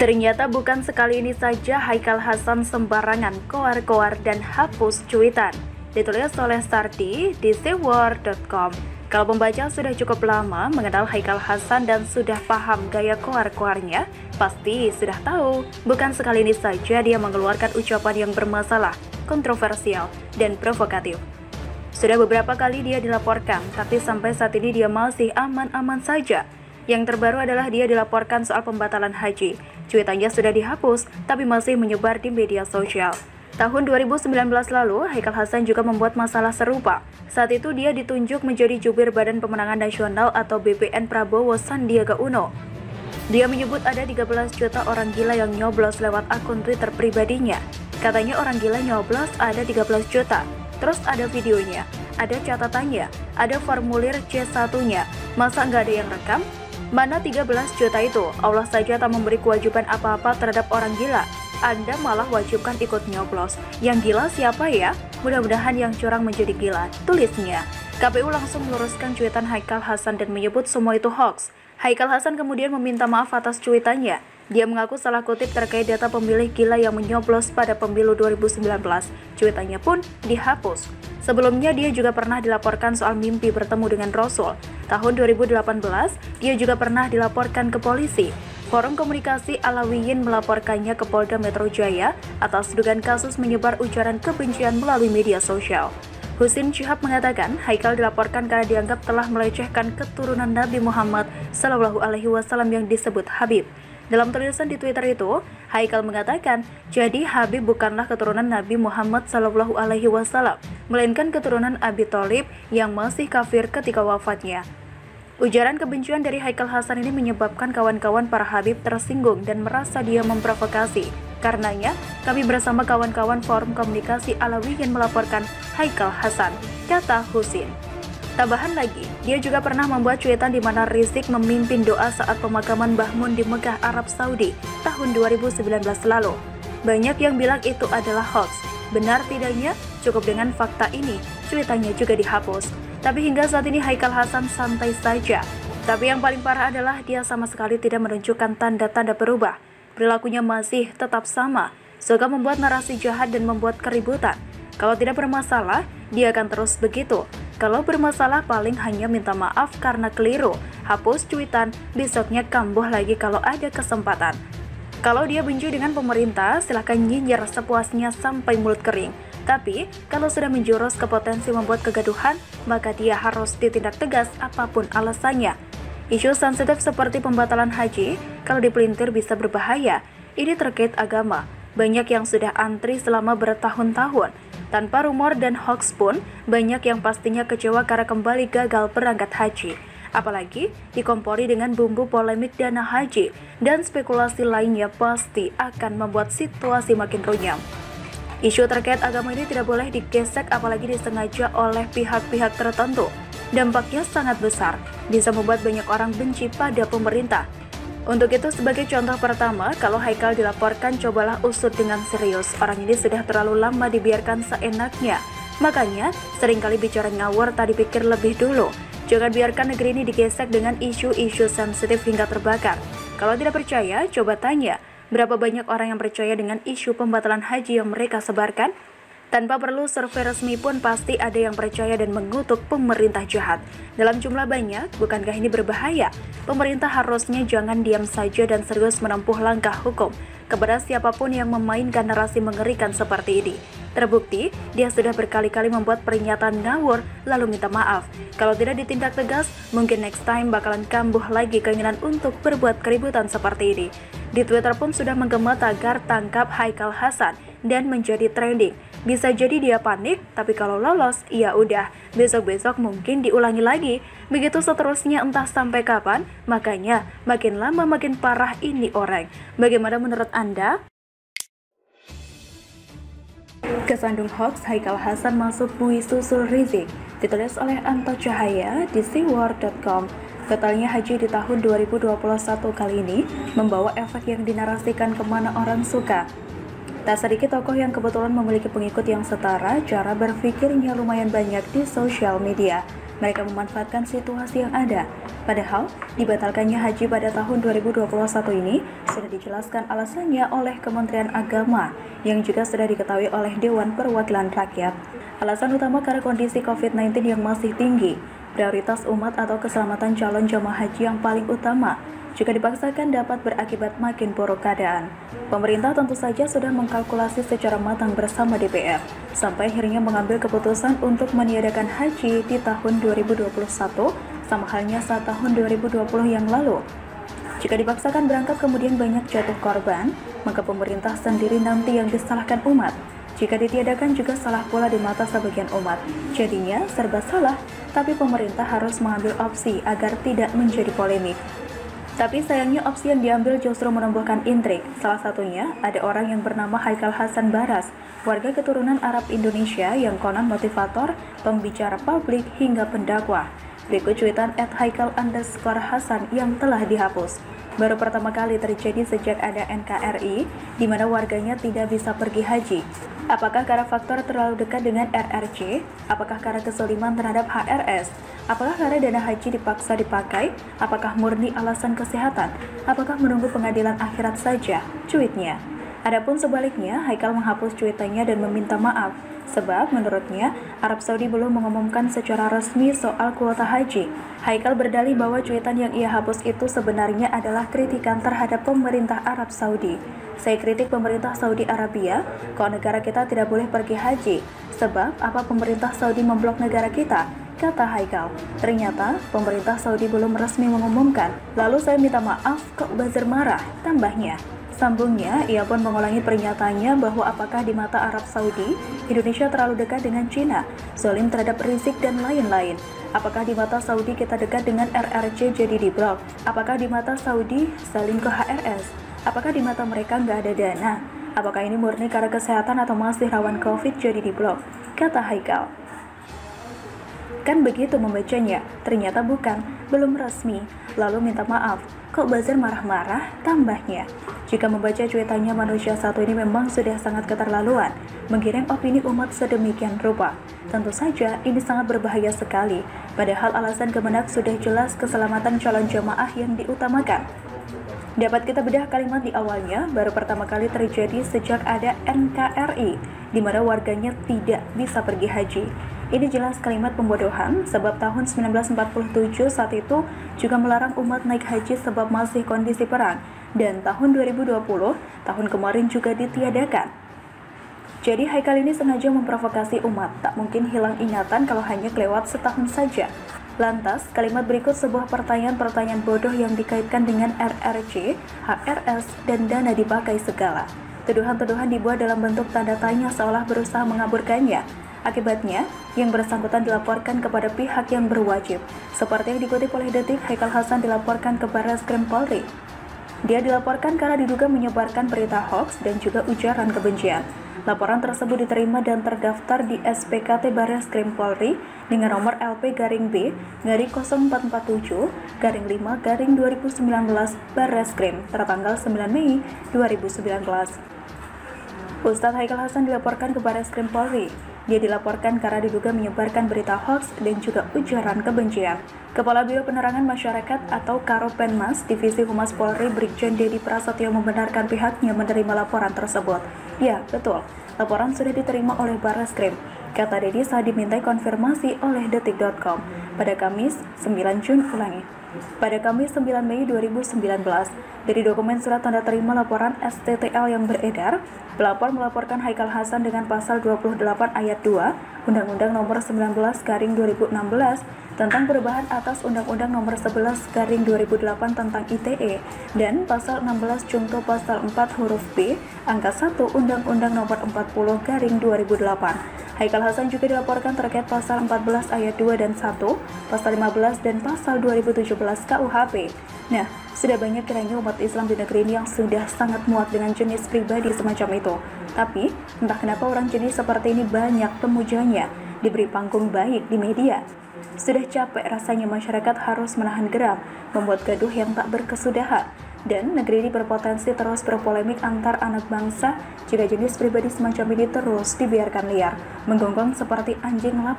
Ternyata bukan sekali ini saja Haikal Hasan sembarangan koar-koar dan hapus cuitan. Ditulis oleh Sardi di SeaWorld.com. Kalau pembaca sudah cukup lama mengenal Haikal Hasan dan sudah paham gaya koar-koarnya, pasti sudah tahu bukan sekali ini saja dia mengeluarkan ucapan yang bermasalah, kontroversial, dan provokatif. Sudah beberapa kali dia dilaporkan, tapi sampai saat ini dia masih aman-aman saja. Yang terbaru adalah dia dilaporkan soal pembatalan haji. Cuitannya sudah dihapus, tapi masih menyebar di media sosial. Tahun 2019 lalu, Haikal Hasan juga membuat masalah serupa. Saat itu dia ditunjuk menjadi jubir Badan Pemenangan Nasional atau BPN Prabowo Sandiaga Uno. Dia menyebut ada 13 juta orang gila yang nyoblos lewat akun Twitter pribadinya. Katanya orang gila nyoblos ada 13 juta. Terus ada videonya, ada catatannya, ada formulir C1-nya. Masa nggak ada yang rekam? Mana 13 juta itu? Allah saja tak memberi kewajiban apa-apa terhadap orang gila. Anda malah wajibkan ikut nyoblos. Yang gila siapa ya? Mudah-mudahan yang curang menjadi gila, tulisnya. KPU langsung meluruskan cuitan Haikal Hasan dan menyebut semua itu hoax. Haikal Hasan kemudian meminta maaf atas cuitannya. Dia mengaku salah kutip terkait data pemilih gila yang menyoblos pada pemilu 2019. Cuitannya pun dihapus. Sebelumnya dia juga pernah dilaporkan soal mimpi bertemu dengan Rasul. Tahun 2018, dia juga pernah dilaporkan ke polisi. Forum Komunikasi Alawiyin melaporkannya ke Polda Metro Jaya atas dugaan kasus menyebar ujaran kebencian melalui media sosial. Husin Syihab mengatakan Haikal dilaporkan karena dianggap telah melecehkan keturunan Nabi Muhammad SAW yang disebut Habib. Dalam tulisan di Twitter itu, Haikal mengatakan, jadi Habib bukanlah keturunan Nabi Muhammad SAW, melainkan keturunan Abi Thalib yang masih kafir ketika wafatnya. Ujaran kebencian dari Haikal Hasan ini menyebabkan kawan-kawan para Habib tersinggung dan merasa dia memprovokasi. Karenanya, kami bersama kawan-kawan Forum Komunikasi Alawiyin melaporkan Haikal Hasan, kata Husin. Tambahan lagi, dia juga pernah membuat cuitan di mana Rizik memimpin doa saat pemakaman Mbah Mun di Mekah, Arab Saudi tahun 2019 lalu. Banyak yang bilang itu adalah hoax. Benar tidaknya, cukup dengan fakta ini, cuitannya juga dihapus. Tapi hingga saat ini Haikal Hasan santai saja. Tapi yang paling parah adalah dia sama sekali tidak menunjukkan tanda-tanda berubah. Perilakunya masih tetap sama, suka membuat narasi jahat dan membuat keributan. Kalau tidak bermasalah, dia akan terus begitu. Kalau bermasalah paling hanya minta maaf karena keliru, hapus cuitan, besoknya kambuh lagi kalau ada kesempatan. Kalau dia benci dengan pemerintah, silahkan nyinyir sepuasnya sampai mulut kering. Tapi, kalau sudah menjurus ke potensi membuat kegaduhan, maka dia harus ditindak tegas apapun alasannya. Isu sensitif seperti pembatalan haji, kalau dipelintir bisa berbahaya. Ini terkait agama. Banyak yang sudah antri selama bertahun-tahun. Tanpa rumor dan hoax pun, banyak yang pastinya kecewa karena kembali gagal berangkat haji. Apalagi dikompori dengan bumbu polemik dana haji, dan spekulasi lainnya pasti akan membuat situasi makin runyam. Isu terkait agama ini tidak boleh digesek apalagi disengaja oleh pihak-pihak tertentu. Dampaknya sangat besar, bisa membuat banyak orang benci pada pemerintah. Untuk itu sebagai contoh pertama, kalau Haikal dilaporkan cobalah usut dengan serius. Orang ini sudah terlalu lama dibiarkan seenaknya. Makanya seringkali bicara ngawur tak dipikir lebih dulu. Jangan biarkan negeri ini digesek dengan isu-isu sensitif hingga terbakar. Kalau tidak percaya, coba tanya. Berapa banyak orang yang percaya dengan isu pembatalan haji yang mereka sebarkan? Tanpa perlu survei resmi pun pasti ada yang percaya dan mengutuk pemerintah jahat. Dalam jumlah banyak, bukankah ini berbahaya? Pemerintah harusnya jangan diam saja dan serius menempuh langkah hukum kepada siapapun yang memainkan narasi mengerikan seperti ini. Terbukti, dia sudah berkali-kali membuat pernyataan ngawur lalu minta maaf. Kalau tidak ditindak tegas, mungkin next time bakalan kambuh lagi keinginan untuk berbuat keributan seperti ini. Di Twitter pun sudah menggema tagar tangkap Haikal Hasan dan menjadi trending. Bisa jadi dia panik, tapi kalau lolos, ya udah, besok-besok mungkin diulangi lagi. Begitu seterusnya entah sampai kapan, makanya makin lama makin parah ini orang. Bagaimana menurut Anda? Kesandung hoax Haikal Hasan masuk bui susul Rizik, ditulis oleh Anto Cahaya di SeaWorld.com. Totalnya haji di tahun 2021 kali ini membawa efek yang dinarasikan kemana orang suka. Tak sedikit tokoh yang kebetulan memiliki pengikut yang setara, cara berpikirnya lumayan banyak di sosial media. Mereka memanfaatkan situasi yang ada. Padahal, dibatalkannya haji pada tahun 2021 ini sudah dijelaskan alasannya oleh Kementerian Agama yang juga sudah diketahui oleh Dewan Perwakilan Rakyat. Alasan utama karena kondisi COVID-19 yang masih tinggi, prioritas umat atau keselamatan calon jamaah haji yang paling utama, jika dipaksakan dapat berakibat makin buruk keadaan. Pemerintah tentu saja sudah mengkalkulasi secara matang bersama DPR, sampai akhirnya mengambil keputusan untuk meniadakan haji di tahun 2021, sama halnya saat tahun 2020 yang lalu. Jika dipaksakan berangkat kemudian banyak jatuh korban, maka pemerintah sendiri nanti yang disalahkan umat. Jika ditiadakan juga salah pula di mata sebagian umat. Jadinya serba salah, tapi pemerintah harus mengambil opsi agar tidak menjadi polemik. Tapi sayangnya opsi yang diambil justru menumbuhkan intrik. Salah satunya ada orang yang bernama Haikal Hasan Baras, warga keturunan Arab Indonesia yang konon motivator, pembicara publik hingga pendakwah. Berikut cuitan @haikal_hasan yang telah dihapus. Baru pertama kali terjadi sejak ada NKRI, di mana warganya tidak bisa pergi haji. Apakah karena faktor terlalu dekat dengan RRC? Apakah karena kesoliman terhadap HRS? Apakah karena dana haji dipaksa dipakai? Apakah murni alasan kesehatan? Apakah menunggu pengadilan akhirat saja? Cuitnya. Adapun sebaliknya, Haikal menghapus cuitannya dan meminta maaf. Sebab menurutnya, Arab Saudi belum mengumumkan secara resmi soal kuota haji. Haikal berdalih bahwa cuitan yang ia hapus itu sebenarnya adalah kritikan terhadap pemerintah Arab Saudi. Saya kritik pemerintah Saudi Arabia, kok negara kita tidak boleh pergi haji. Sebab apa pemerintah Saudi memblok negara kita? Kata Haikal. Ternyata pemerintah Saudi belum resmi mengumumkan. Lalu saya minta maaf, kok buzzer marah? Tambahnya. Sambungnya, ia pun mengulangi pernyataannya bahwa apakah di mata Arab Saudi, Indonesia terlalu dekat dengan Cina, zalim terhadap Rizik dan lain-lain. Apakah di mata Saudi kita dekat dengan RRC jadi diblok? Apakah di mata Saudi zalim ke HRS? Apakah di mata mereka nggak ada dana? Apakah ini murni karena kesehatan atau masih rawan COVID jadi diblok? Kata Haikal. Kan begitu membacanya, ternyata bukan, belum resmi, lalu minta maaf. Kok buzzer marah-marah? Tambahnya. Jika membaca cuitannya, manusia satu ini memang sudah sangat keterlaluan, menggiring opini umat sedemikian rupa. Tentu saja ini sangat berbahaya sekali, padahal alasan Kemenak sudah jelas keselamatan calon jamaah yang diutamakan. Dapat kita bedah kalimat di awalnya, baru pertama kali terjadi sejak ada NKRI, di mana warganya tidak bisa pergi haji. Ini jelas kalimat pembodohan, sebab tahun 1947 saat itu juga melarang umat naik haji sebab masih kondisi perang, dan tahun 2020, tahun kemarin juga ditiadakan. Jadi Haikal ini sengaja memprovokasi umat, tak mungkin hilang ingatan kalau hanya kelewat setahun saja. Lantas, kalimat berikut sebuah pertanyaan-pertanyaan bodoh yang dikaitkan dengan RRC, HRS, dan dana dipakai segala. Tuduhan-tuduhan dibuat dalam bentuk tanda tanya seolah berusaha mengaburkannya. Akibatnya, yang bersangkutan dilaporkan kepada pihak yang berwajib. Seperti yang dikutip oleh Detik, Haikal Hasan dilaporkan ke Barreskrim Polri. Dia dilaporkan karena diduga menyebarkan berita hoaks dan juga ujaran kebencian. Laporan tersebut diterima dan terdaftar di SPKT Barreskrim Polri dengan nomor LP-B/0447/5/2019 Barreskrim tertanggal 9 Mei 2019. Ustadz Haikal Hasan dilaporkan ke Barreskrim Polri. Dia dilaporkan karena diduga menyebarkan berita hoaks dan juga ujaran kebencian. Kepala Biro Penerangan Masyarakat atau Karopenmas Divisi Humas Polri Brigjen Dedi Prasetyo membenarkan pihaknya menerima laporan tersebut. Ya, betul. Laporan sudah diterima oleh Barreskrim, kata Dedi saat dimintai konfirmasi oleh Detik.com pada Kamis 9 Mei 2019. Dari dokumen surat tanda terima laporan STTL yang beredar, pelapor melaporkan Haikal Hasan dengan pasal 28 ayat 2 Undang-Undang Nomor 19/2016 tentang perubahan atas Undang-Undang Nomor 11/2008 tentang ITE dan pasal 16 Junto pasal 4 huruf B angka 1 Undang-Undang Nomor 40/2008. Haikal Hasan juga dilaporkan terkait pasal 14 ayat 2 dan 1, pasal 15 dan pasal 2017 KUHP. Nah, sudah banyak kiranya umat Islam di negeri ini yang sudah sangat muak dengan jenis pribadi semacam itu. Tapi, entah kenapa orang jenis seperti ini banyak pemujanya, diberi panggung baik di media. Sudah capek rasanya masyarakat harus menahan geram, membuat gaduh yang tak berkesudahan. Dan negeri ini berpotensi terus berpolemik antar anak bangsa jika jenis pribadi semacam ini terus dibiarkan liar, menggonggong seperti anjing lapar.